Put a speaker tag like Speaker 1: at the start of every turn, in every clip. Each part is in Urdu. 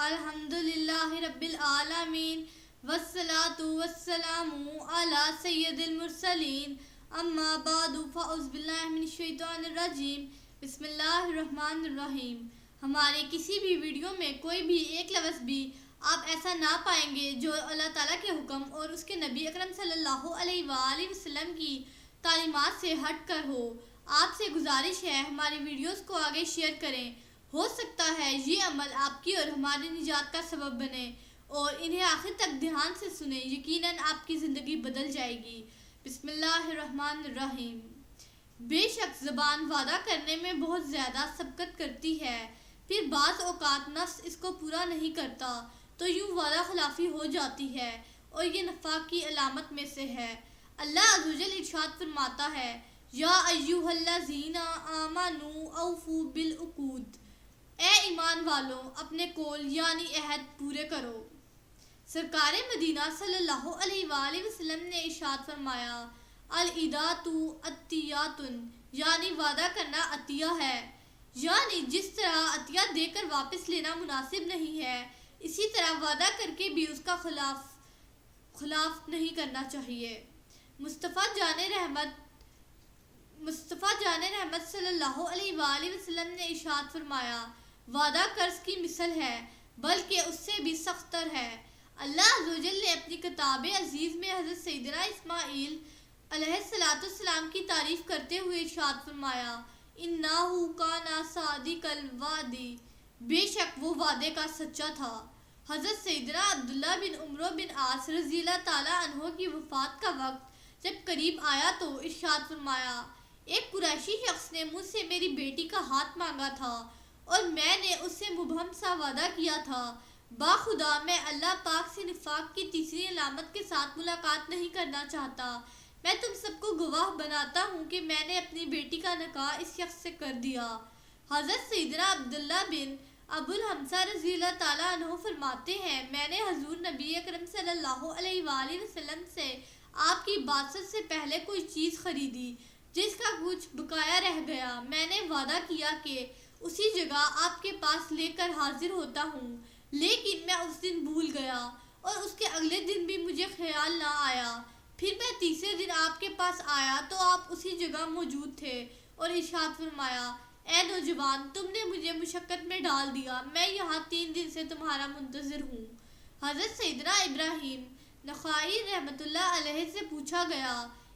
Speaker 1: الحمدللہ رب العالمین والصلاة والسلام علی سید المرسلین اما بعد فاعوذ باللہ من الشیطان الرجیم بسم اللہ الرحمن الرحیم۔ ہمارے کسی بھی ویڈیو میں کوئی بھی ایک لفظ بھی آپ ایسا نہ پائیں گے جو اللہ تعالیٰ کے حکم اور اس کے نبی اکرم صلی اللہ علیہ وآلہ وسلم کی تعلیمات سے ہٹ کر ہو۔ آپ سے گزارش ہے ہماری ویڈیوز کو آگے شیئر کریں، ہو سکتا ہے یہ عمل آپ کی اور ہماری نجات کا سبب بنے، اور انہیں آخر تک دھیان سے سنیں، یقیناً آپ کی زندگی بدل جائے گی۔ بسم اللہ الرحمن الرحیم۔ بے شک زبان وعدہ کرنے میں بہت زیادہ سبقت کرتی ہے، پھر بعض اوقات نفس اس کو پورا نہیں کرتا تو یوں وعدہ خلافی ہو جاتی ہے، اور یہ نفاق کی علامت میں سے ہے۔ اللہ عز و جل ارشاد فرماتا ہے، یا ایھا الذین آمنوا اوفوا بالعقود، اے ایمان والو اپنے قول یعنی عہد پورے کرو۔ سرکار مدینہ صلی اللہ علیہ وآلہ وسلم نے ارشاد فرمایا، العیدات عطیات، یعنی وعدہ کرنا عطیہ ہے، یعنی جس طرح عطیہ دے کر واپس لینا مناسب نہیں ہے، اسی طرح وعدہ کر کے بھی اس کا خلاف نہیں کرنا چاہیے۔ مصطفیٰ جان رحمت صلی اللہ علیہ وآلہ وسلم نے ارشاد فرمایا، وعدہ قرض کی مثل ہے بلکہ اس سے بھی سخت تر ہے۔ اللہ عز و جل نے اپنی کتاب عزیز میں حضرت سیدنا اسماعیل علیہ السلام کی تعریف کرتے ہوئے ارشاد فرمایا، انہ کان صادق الوعد، بے شک وہ وعدے کا سچا تھا۔ حضرت سیدنا عبداللہ بن عمرو بن عاص رضی اللہ تعالیٰ عنہ کی وفات کا وقت جب قریب آیا تو ارشاد فرمایا، ایک قریشی شخص نے مجھ سے میری بیٹی کا ہاتھ مانگا تھا اور میں نے اس سے مبہم سا وعدہ کیا تھا، باخدا میں اللہ پاک سے نفاق کی تیسری علامت کے ساتھ ملاقات نہیں کرنا چاہتا۔ میں تم سب کو گواہ بناتا ہوں کہ میں نے اپنی بیٹی کا نکاح اس شخص سے کر دیا۔ حضرت سیدنا عبداللہ بن ابو الحمزہ رضی اللہ تعالیٰ عنہ فرماتے ہیں، میں نے حضور نبی اکرم صلی اللہ علیہ وآلہ وسلم سے آپ کی بعثت سے پہلے کوئی چیز خریدی جس کا کچھ بقایا رہ گیا۔ میں نے وعدہ کیا کہ اسی جگہ آپ کے پاس لے کر حاضر ہوتا ہوں، لیکن میں اس دن بھول گیا اور اس کے اگلے دن بھی مجھے خیال نہ آیا۔ پھر میں تیسرے دن آپ کے پاس آیا تو آپ اسی جگہ موجود تھے اور ارشاد فرمایا، اے نوجوان، تم نے مجھے مشقت میں ڈال دیا، میں یہاں 3 دن سے تمہارا منتظر ہوں۔ حضرت سیدنا ابراہیم نخعی رحمۃ اللہ علیہ سے پوچھا گیا،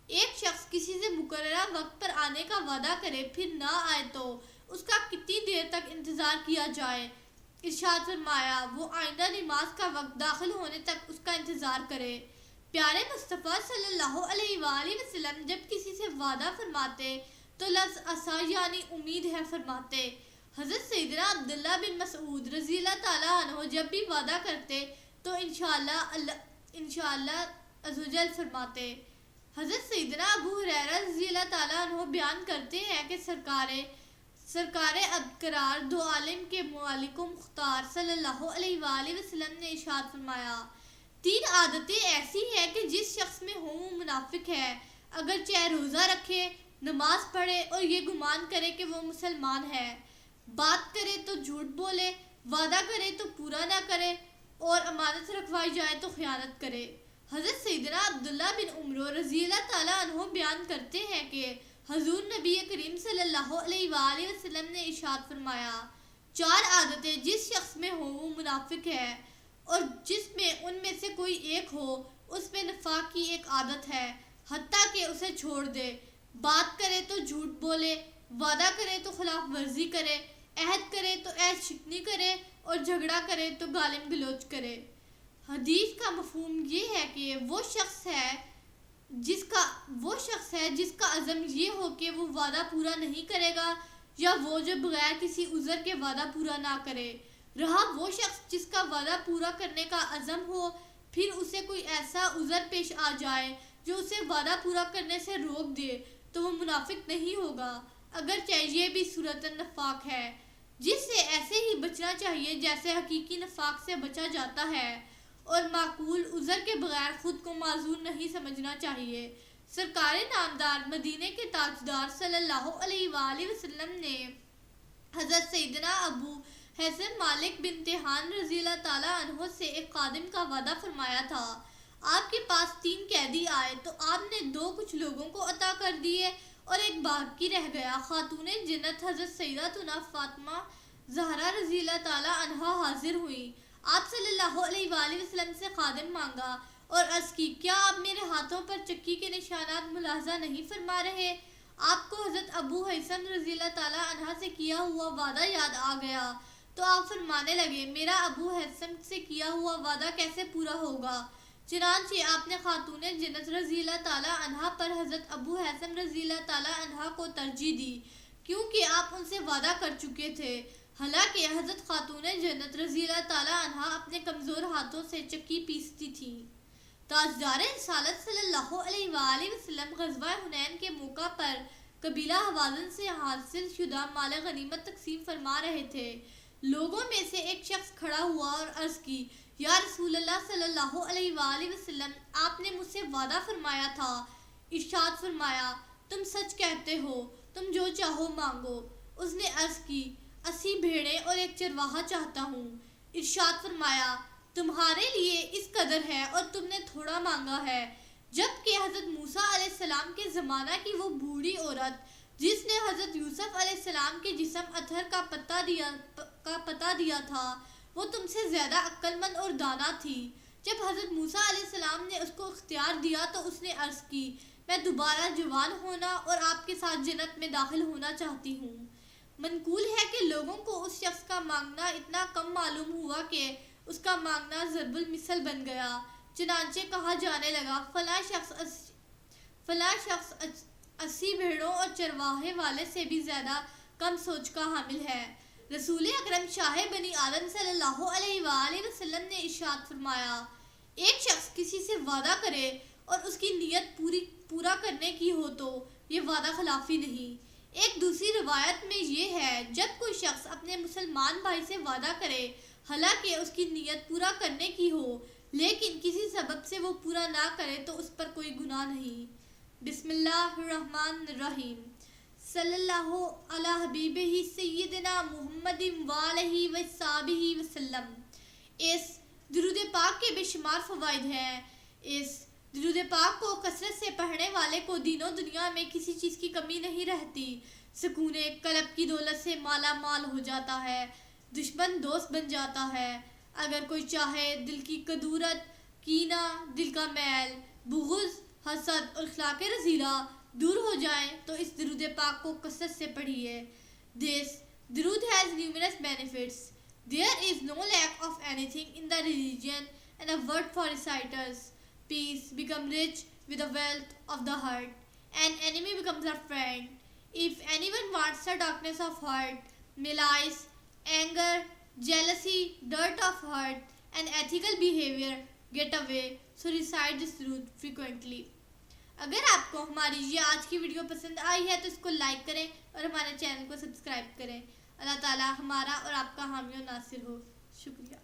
Speaker 1: ایک شخص کسی سے مقررہ وقت پر آنے کا وعدہ کرے پھر نہ آئے تو اس کا کتنی دیر تک انتظار کیا جائے؟ ارشاد فرمایا، وہ آئندہ نماز کا وقت داخل ہونے تک اس کا انتظار کرے۔ پیارے مصطفیٰ صلی اللہ علیہ وآلہ وسلم جب کسی سے وعدہ فرماتے تو لفظ عسیٰ یعنی امید ہے فرماتے۔ حضرت سیدنا عبداللہ بن مسعود رضی اللہ تعالیٰ عنہ جب بھی وعدہ کرتے تو انشاءاللہ عزوجل فرماتے۔ حضرت سیدنا ابو ہریرہ رضی اللہ تعالیٰ عنہ بیان کرتے ہیں کہ سرکار ابقرار دو عالم کے مالک و مختار صلی اللہ علیہ وآلہ وسلم نے ارشاد فرمایا، 3 عادتیں ایسی ہیں کہ جس شخص میں ہوں وہ منافق ہے، اگرچہ روزہ رکھے، نماز پڑھے اور یہ گمان کرے کہ وہ مسلمان ہے، بات کرے تو جھوٹ بولے، وعدہ کرے تو پورا نہ کرے، اور امانت رکھوائی جائے تو خیانت کرے۔ حضرت سیدنا عبداللہ بن عمرو رضی اللہ تعالیٰ عنہ بیان کرتے ہیں کہ حضور نبی کریم صلی اللہ علیہ وآلہ وسلم نے ارشاد فرمایا، 4 عادتیں جس شخص میں ہوں وہ منافق ہے، اور جس میں ان میں سے کوئی ایک ہو اس میں نفاق کی ایک عادت ہے، حتیٰ کہ اسے چھوڑ دے، بات کرے تو جھوٹ بولے، وعدہ کرے تو خلاف ورزی کرے، عہد کرے تو عہد شکنی کرے، اور جھگڑا کرے تو گالم گلوچ کرے۔ حدیث کا مفہوم یہ ہے کہ وہ شخص ہے جس کا عزم یہ ہو کہ وہ وعدہ پورا نہیں کرے گا، یا وہ جو بغیر کسی عذر کے وعدہ پورا نہ کرے۔ رہا وہ شخص جس کا وعدہ پورا کرنے کا عزم ہو، پھر اسے کوئی ایسا عذر پیش آ جائے جو اسے وعدہ پورا کرنے سے روک دے تو وہ منافق نہیں ہوگا، اگرچہ یہ بھی صورت نفاق ہے، جس سے ایسے ہی بچنا چاہیے جیسے حقیقی نفاق سے بچا جاتا ہے، اور معقول عذر کے بغیر خود کو معذور نہیں سمجھنا چاہیے۔ سرکار نامدار مدینے کے تاجدار صلی اللہ علیہ وآلہ وسلم نے حضرت سیدنا ابو حسن مالک بن تیحان رضی اللہ تعالیٰ عنہ سے ایک خادم کا وعدہ فرمایا تھا۔ آپ کے پاس 3 قیدی آئے تو آپ نے 2 کچھ لوگوں کو عطا کر دیے اور ایک باقی رہ گیا۔ خاتون جنت حضرت سیدتنا فاطمہ زہرا رضی اللہ تعالیٰ عنہا حاضر ہوئی۔ آپ صلی اللہ علیہ وآلہ وسلم سے خادم مانگا اور عرض کی، کیا آپ میرے ہاتھوں پر چکی کے نشانات ملاحظہ نہیں فرما رہے؟ آپ کو حضرت ابو حیثم رضی اللہ تعالیٰ عنہ سے کیا ہوا وعدہ یاد آ گیا تو آپ فرمانے لگے، میرا ابو حیثم سے کیا ہوا وعدہ کیسے پورا ہوگا؟ چنانچہ آپ نے خاتون جنت رضی اللہ تعالیٰ عنہ پر حضرت ابو حیثم رضی اللہ تعالیٰ عنہ کو ترجیح دی، کیونکہ آپ ان سے وعدہ کر چکے تھے۔ حالانکہ حضرت خاتون جنت رضی اللہ تعالیٰ عنہ اپنے کمزور ہاتھوں سے چکی پیستی تھی۔ تاجدار رسالت صلی اللہ علیہ وآلہ وسلم غزوہ حنین کے موقع پر قبیلہ حوازن سے حاصل شدہ مال غنیمت تقسیم فرما رہے تھے۔ لوگوں میں سے ایک شخص کھڑا ہوا اور عرض کی، یا رسول اللہ صلی اللہ علیہ وآلہ وسلم، آپ نے مجھ سے وعدہ فرمایا تھا۔ ارشاد فرمایا، تم سچ کہتے ہو، تم جو چاہو مانگو۔ اس نے عرض کی، 80 بھیڑیں اور ایک چرواہا چاہتا ہوں۔ ارشاد فرمایا، تمہارے لیے اس قدر ہے اور تم نے تھوڑا مانگا ہے۔ جبکہ حضرت موسیٰ علیہ السلام کے زمانہ کی وہ بوڑھی عورت جس نے حضرت یوسف علیہ السلام کے جسم اطہر کا پتہ دیا تھا، وہ تم سے زیادہ عقل مند اور دانا تھی۔ جب حضرت موسیٰ علیہ السلام نے اس کو اختیار دیا تو اس نے عرض کی، میں دوبارہ جوان ہونا اور آپ کے ساتھ جنت میں داخل ہونا چاہتی ہوں۔ منقول ہے کہ لوگوں کو اس شخص کا مانگنا اتنا کم معلوم ہوا کہ اس کا مانگنا ضرب المثل بن گیا۔ چنانچہ کہا جانے لگا، فلاں شخص 80 بھیڑوں اور چرواہے والے سے بھی زیادہ کم سوچ کا حامل ہے۔ رسول اکرم شاہ بنی آدم صلی اللہ علیہ وآلہ وسلم نے ارشاد فرمایا، ایک شخص کسی سے وعدہ کرے اور اس کی نیت پورا کرنے کی ہو تو یہ وعدہ خلافی نہیں۔ ایک دوسری روایت میں یہ ہے، جب کوئی شخص اپنے مسلمان بھائی سے وعدہ کرے حالانکہ اس کی نیت پورا کرنے کی ہو لیکن کسی سبب سے وہ پورا نہ کرے تو اس پر کوئی گناہ نہیں۔ بسم اللہ الرحمن الرحیم۔ صلی اللہ علی حبیبہ سیدنا محمد وآلہ وصحبہ وسلم۔ اس درود پاک کے بے شمار فوائد ہیں۔ اس درود پاک کو کثرت سے پڑھنے والے کو دین و دنیا میں کسی چیز کی کمی نہیں رہتی۔ سکون قلب کی دولت سے مالا مال ہو جاتا ہے، دشمن دوست بن جاتا ہے۔ اگر کوئی چاہے دل کی کدورت، کینہ، دل کا میل، بغض، حسد اور اخلاق رذیلہ دور ہو جائیں تو اس درود پاک کو کثرت سے پڑھیے۔ This درود has numerous benefits. There is no lack of anything in the religion and a word for reciters. Peace becomes rich with the wealth of the heart. An enemy becomes a friend. If anyone wants the darkness of heart, malice, anger, jealousy, dirt of heart, and ethical behavior get away. So recite this درود frequently. اگر آپ کو ہماری یہ آج کی ویڈیو پسند آئی ہے تو اس کو لائک کریں اور ہمارے چینل کو سبسکرائب کریں۔ اللہ تعالی ہمارا اور آپ کا حامی و ناصر ہو۔ شکریہ۔